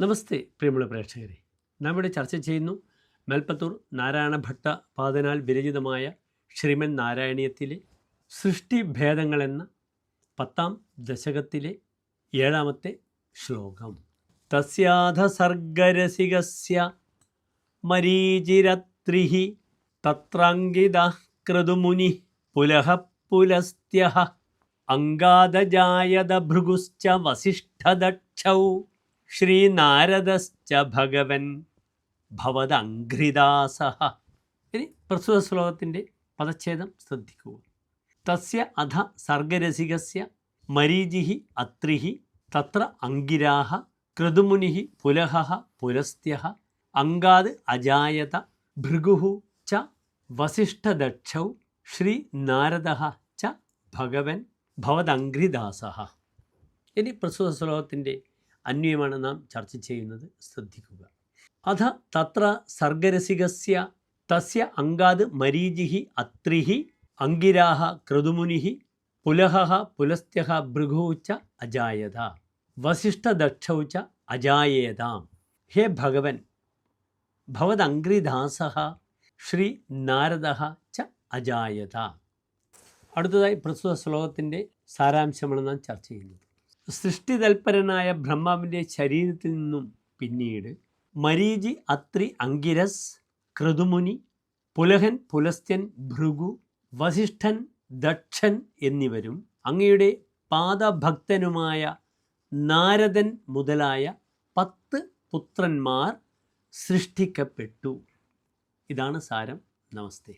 നമസ്തേ പ്രിയമുള്ള പ്രേക്ഷകരെ, നാം ഇവിടെ ചർച്ച ചെയ്യുന്നു മേൽപ്പത്തൂർ നാരായണ ഭട്ട പാദനാൽ വിരചിതമായ ശ്രീമൻ നാരായണീയത്തിലെ സൃഷ്ടിഭേദങ്ങളെന്ന 10ാം ദശകത്തിലെ 7ാമത്തെ ശ്ലോകം. തസ്യാധ സർഗരസികസ്യ മരീചിരത്രിഃ തത്രാങ്കിതഃ ക്രതുമുനി പുലഃ പുലസ്ത്യഃ അംഗാദജായത ഭൃഗുശ്ച വസിഷ്ഠദക്ഷൗ ശ്രീനാരദശ്ച ഭഗവൻ ഭവദംഘ്രിദാസഃ. ഇനി പ്രസ്തുത ശ്ലോകത്തിൻ്റെ പദച്ഛേദം ശ്രദ്ധിക്കുക. തസ്യ അധ സർഗരസികസ്യ മരീചിഃ അത്രിഃ തത്ര അങ്കിരാഃ ക്രതുമുനിഃ പുലഃ പുലസ്ത്യഃ അംഗാദ് അജായത ഭൃഗുഃ ച വസിഷ്ഠദക്ഷൗ ശ്രീനാരദഃ ച ഭഗവൻ ഭവദംഘ്രിദാസഃ. ഇനി പ്രസ്തുത ശ്ലോകത്തിൻ്റെ അന്വയമാണ് നാം ചർച്ച ചെയ്യുന്നത്. ശ്രദ്ധിക്കുക. അധ തത്ര സർഗരസികസ്യ തസ്യ അംഗാദ് മരീചിഃ അത്രിഃ അങ്കിരാഃ ക്രതുമുനിഃ പുലഃ പുലസ്ത്യഃ ഭൃഗുഃ ച അജായത വസിഷ്ഠദക്ഷൗ ച അജായേതാം. ഹേ ഭഗവൻ, ഭവദംഘ്രിദാസഃ ശ്രീ നാരദഃ ച അജായത. അടുത്തതായി പ്രസ്തുത ശ്ലോകത്തിൻ്റെ സാരാംശമാണ് നാം ചർച്ച ചെയ്യുന്നത്. സൃഷ്ടിതൽപരനായ ബ്രഹ്മാവിൻ്റെ ശരീരത്തിൽ നിന്നും പിന്നീട് മരീചി, അത്രി, അങ്കിരസ്, ക്രതുമുനി, പുലഹൻ, പുലസ്ത്യൻ, ഭൃഗു, വസിഷ്ഠൻ, ദക്ഷൻ എന്നിവരും അങ്ങയുടെ പാദഭക്തനുമായ നാരദൻ മുതലായ 10 പുത്രന്മാർ സൃഷ്ടിക്കപ്പെട്ടു. ഇതാണ് സാരം. നമസ്തേ.